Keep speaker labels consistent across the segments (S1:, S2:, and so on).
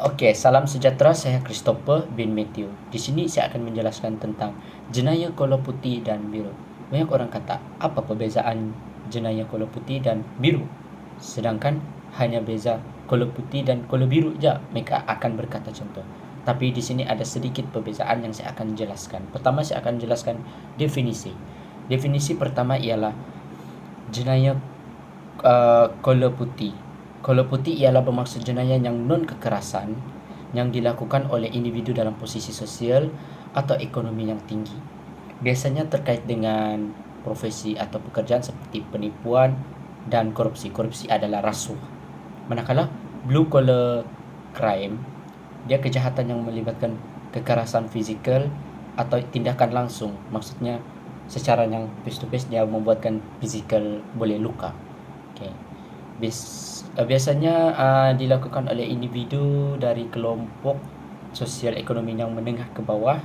S1: Oke, salam sejahtera. Saya Christopher bin Matthew. Di sini saya akan menjelaskan tentang jenayah kolor putih dan biru. Banyak orang kata, apa perbezaan jenayah kolor putih dan biru? Sedangkan hanya beza kolor putih dan kolor biru saja, mereka akan berkata contoh. Tapi di sini ada sedikit perbezaan yang saya akan jelaskan. Pertama, saya akan jelaskan definisi. Definisi pertama ialah jenayah kolor putih. Kolor putih ialah bermaksud jenayah yang non-kekerasan yang dilakukan oleh individu dalam posisi sosial atau ekonomi yang tinggi. Biasanya terkait dengan profesi atau pekerjaan seperti penipuan dan korupsi. Korupsi adalah rasuah. Manakala blue collar crime, dia kejahatan yang melibatkan kekerasan fizikal atau tindakan langsung. Maksudnya secara yang face to face dia membuatkan fizikal boleh luka. Okay. Biasanya dilakukan oleh individu dari kelompok sosial ekonomi yang menengah ke bawah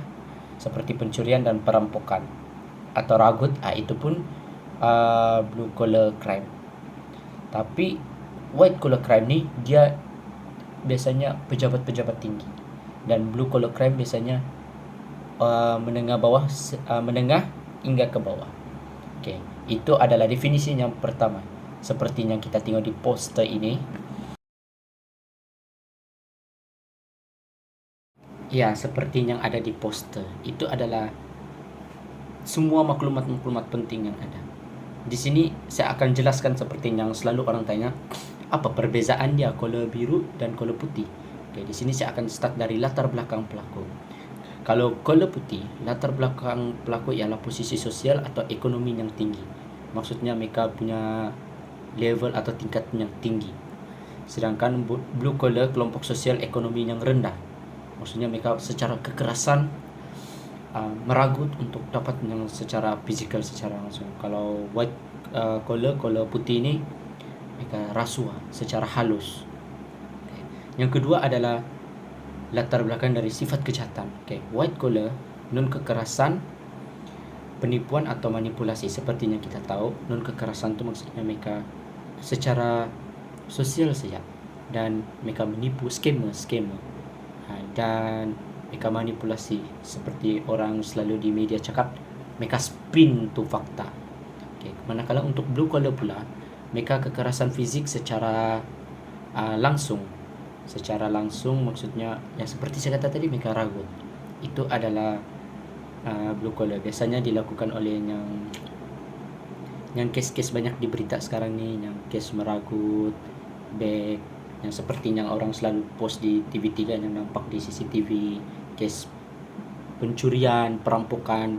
S1: seperti pencurian dan perampokan atau ragut, itu pun blue collar crime. Tapi white collar crime ni dia biasanya pejabat-pejabat tinggi, dan blue collar crime biasanya menengah hingga ke bawah. Okay. Itu adalah definisi yang pertama. Seperti yang kita tengok di poster ini. Ya, seperti yang ada di poster. Itu adalah semua maklumat-maklumat penting yang ada. Di sini saya akan jelaskan seperti yang selalu orang tanya, apa perbezaan dia kolor biru dan kolor putih. Okay, di sini saya akan start dari latar belakang pelaku. Kalau kolor putih, latar belakang pelaku ialah posisi sosial atau ekonomi yang tinggi. Maksudnya mereka punya level atau tingkat yang tinggi. Sedangkan blue collar, kelompok sosial ekonomi yang rendah. Maksudnya mereka secara kekerasan meragut untuk dapat yang secara fizikal, secara langsung. Kalau white collar putih ini mereka rasuah secara halus. Yang kedua adalah latar belakang dari sifat kejahatan. White collar, non kekerasan, penipuan atau manipulasi. Seperti yang kita tahu, non kekerasan itu maksudnya mereka secara sosial saja, dan mereka menipu, scammer, dan mereka manipulasi. Seperti orang selalu di media cakap, mereka spin tu fakta. Manakala untuk blue collar pula, mereka kekerasan fizik secara langsung. Secara langsung maksudnya ya seperti saya kata tadi, mereka ragut. Itu adalah blue collar. Biasanya dilakukan oleh yang kes-kes banyak di berita sekarang ni, yang kes meragut beg, yang seperti yang orang selalu post di TV3, yang nampak di CCTV, kes pencurian, perampokan,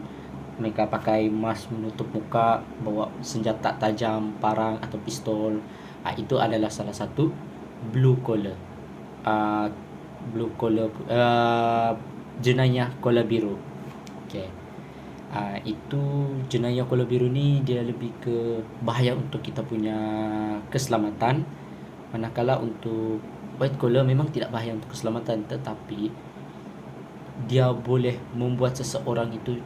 S1: mereka pakai mask menutup muka, bawa senjata tajam, parang atau pistol. Itu adalah salah satu blue collar. Jenayah kolor biru. Itu jenayah kolor biru ni dia lebih ke bahaya untuk kita punya keselamatan. Manakala untuk white collar memang tidak bahaya untuk keselamatan, tetapi dia boleh membuat seseorang itu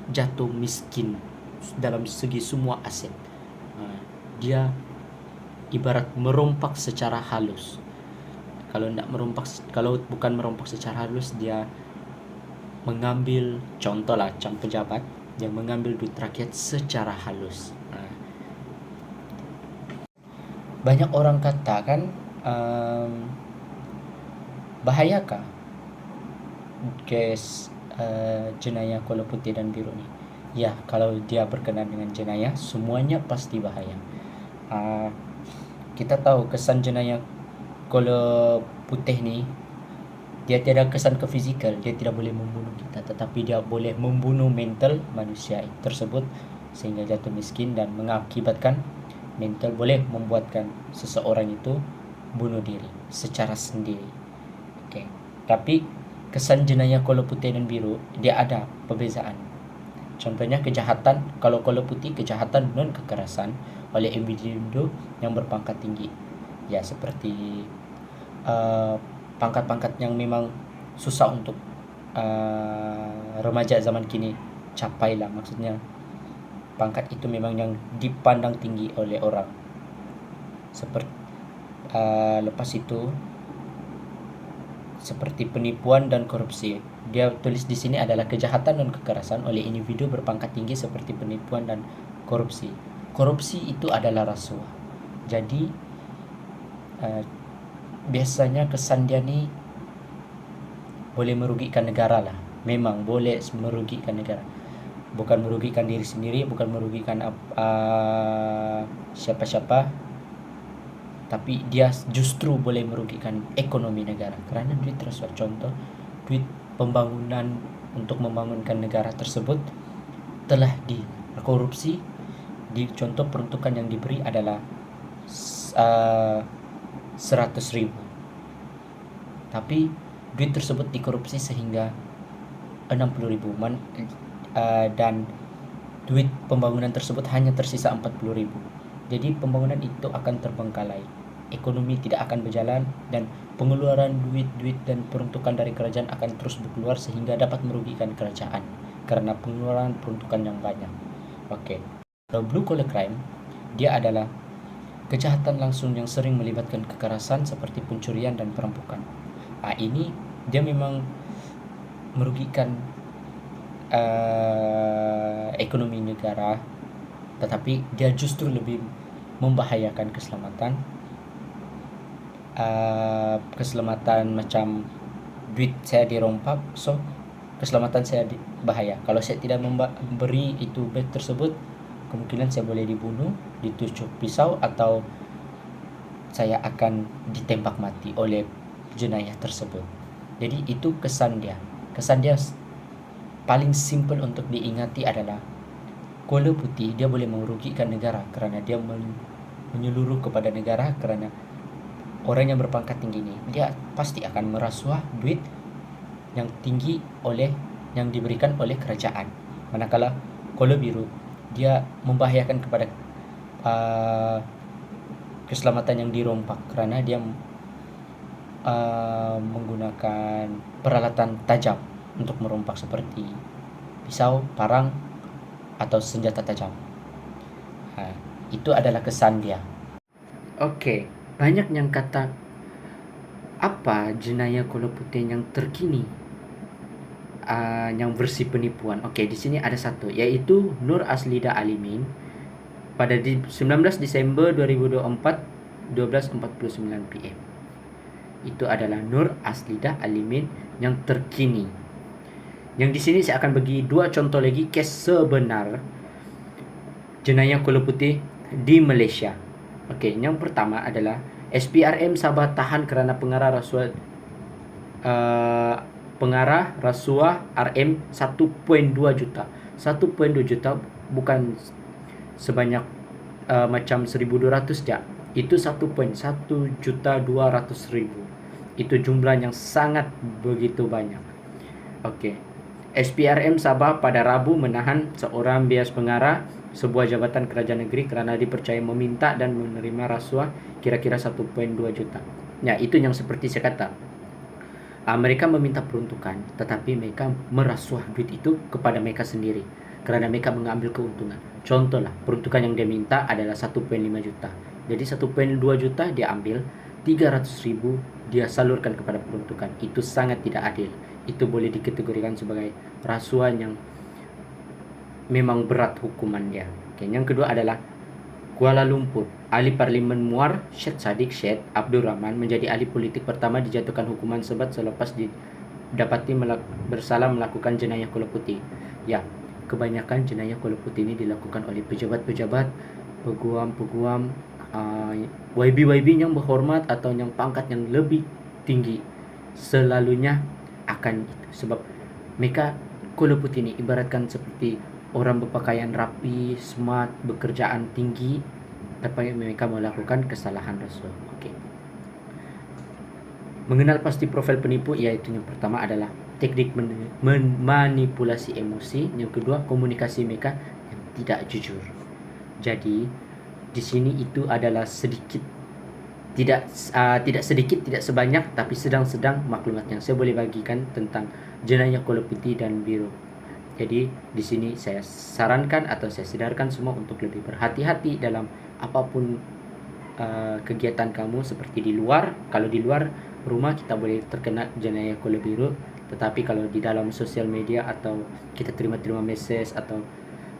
S1: jatuh miskin dalam segi semua aset. Dia ibarat merompak secara halus. Kalau bukan merompak secara halus, dia mengambil, contohlah macam pejabat, dia mengambil duit rakyat secara halus. Banyak orang katakan, bahayakah kes jenayah kolor putih dan biru ni? Ya, kalau dia berkenaan dengan jenayah, semuanya pasti bahaya. Kita tahu kesan jenayah kolor putih ni, dia tiada kesan ke fizikal, dia tidak boleh membunuh kita, tetapi dia boleh membunuh mental manusia tersebut sehingga jatuh miskin, dan mengakibatkan mental boleh membuatkan seseorang itu bunuh diri secara sendiri. Tapi kesan jenayah kolor putih dan biru dia ada perbezaan. Contohnya kejahatan, kalau kolor putih kejahatan non kekerasan oleh individu yang berpangkat tinggi. Ya, seperti pangkat-pangkat yang memang susah untuk remaja zaman kini capai lah. Maksudnya pangkat itu memang yang dipandang tinggi oleh orang. Seperti lepas itu seperti penipuan dan korupsi. Dia tulis di sini adalah kejahatan dan kekerasan oleh individu berpangkat tinggi seperti penipuan dan korupsi. Korupsi itu adalah rasuah. Jadi biasanya kesan dia ni boleh merugikan negara lah. Memang boleh merugikan negara. Bukan merugikan diri sendiri, bukan merugikan siapa-siapa, tapi dia justru boleh merugikan ekonomi negara kerana duit rasuah. Contoh, duit pembangunan untuk membangunkan negara tersebut telah dikorupsi. Di contoh peruntukan yang diberi adalah 100.000, tapi duit tersebut dikorupsi sehingga 60.000, dan duit pembangunan tersebut hanya tersisa 40.000. Jadi pembangunan itu akan terbengkalai, ekonomi tidak akan berjalan, dan pengeluaran duit dan peruntukan dari kerajaan akan terus berkeluar sehingga dapat merugikan kerajaan karena pengeluaran peruntukan yang banyak. Oke. Kalau blue collar crime, dia adalah kejahatan langsung yang sering melibatkan kekerasan seperti pencurian dan perampokan. Ini dia memang merugikan ekonomi negara, tetapi dia justru lebih membahayakan keselamatan macam duit saya dirompak, so keselamatan saya bahaya. Kalau saya tidak memberi itu beg tersebut, kemungkinan saya boleh dibunuh, ditusuk pisau, atau saya akan ditembak mati oleh jenayah tersebut. Jadi itu kesan dia. Kesan dia paling simple untuk diingati adalah kola putih dia boleh merugikan negara kerana dia menyeluruh kepada negara, kerana orang yang berpangkat tinggi ini dia pasti akan merasuah duit yang tinggi yang diberikan oleh kerajaan. Manakala kola biru dia membahayakan kepada keselamatan yang dirompak kerana dia menggunakan peralatan tajam untuk merompak seperti pisau, parang, atau senjata tajam. Itu adalah kesan dia. Oke, banyak yang kata apa jenayah kola putih yang terkini yang versi penipuan. Oke, di sini ada satu, yaitu Nur Aslida Alimin pada 19 Desember 2024 12.49 PM. Itu adalah Nur Aslida Alimin yang terkini. Yang di sini saya akan bagi dua contoh lagi kes sebenar jenayah kola putih di Malaysia. Okey, yang pertama adalah SPRM Sabah tahan kerana pengarah rasuah RM 1.2 juta. 1.2 juta bukan sebanyak macam 1,200 je. Itu 1.1.200.000. Itu jumlah yang sangat begitu banyak. Okey. SPRM Sabah pada Rabu menahan seorang bias pengarah sebuah jabatan kerajaan negeri kerana dipercayai meminta dan menerima rasuah kira-kira 1.2 juta. Ya, itu yang seperti saya kata. Mereka meminta peruntukan, tetapi mereka merasuah duit itu kepada mereka sendiri kerana mereka mengambil keuntungan. Contohlah, peruntukan yang dia minta adalah 1.5 juta. Jadi 1.2 juta dia ambil, 300.000 dia salurkan kepada peruntukan. Itu sangat tidak adil. Itu boleh dikategorikan sebagai rasuah yang memang berat hukuman dia. Okay. Yang kedua adalah Kuala Lumpur. Ahli Parlimen Muar Syed Saddiq Syed Abdul Rahman menjadi ahli politik pertama dijatuhkan hukuman sebat selepas didapati bersalah melakukan jenayah kola putih. Ya, kebanyakan jenayah kola putih ini dilakukan oleh pejabat-pejabat, peguam-peguam, YB-YB yang berhormat atau yang pangkat yang lebih tinggi. Selalunya akan sebab mereka kola putih ini ibaratkan seperti orang berpakaian rapi, smart, bekerjaan tinggi, tapi mereka melakukan kesalahan rasuah. Okey. Mengenal pasti profil penipu, iaitu yang pertama adalah teknik manipulasi emosi, yang kedua komunikasi mereka yang tidak jujur. Jadi di sini itu adalah tidak sedikit, tidak sebanyak, tapi sedang-sedang maklumat yang saya boleh bagikan tentang jenayah kola putih dan biru. Jadi di sini saya sarankan atau saya sedarkan semua untuk lebih berhati-hati dalam apapun kegiatan kamu, seperti di luar. Kalau di luar rumah kita boleh terkena jenayah kulit biru, tetapi kalau di dalam sosial media atau kita terima message atau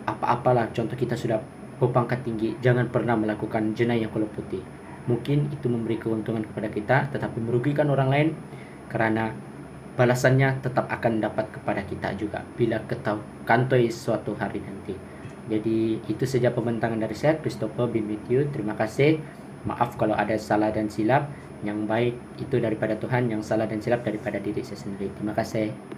S1: apa-apalah, contoh kita sudah berpangkat tinggi, jangan pernah melakukan jenayah kulit putih. Mungkin itu memberi keuntungan kepada kita, tetapi merugikan orang lain, karena balasannya tetap akan dapat kepada kita juga bila kantoi suatu hari nanti. Jadi itu saja pembentangan dari saya, Christopher bin Matthew. Terima kasih. Maaf kalau ada salah dan silap. Yang baik itu daripada Tuhan, yang salah dan silap daripada diri saya sendiri. Terima kasih.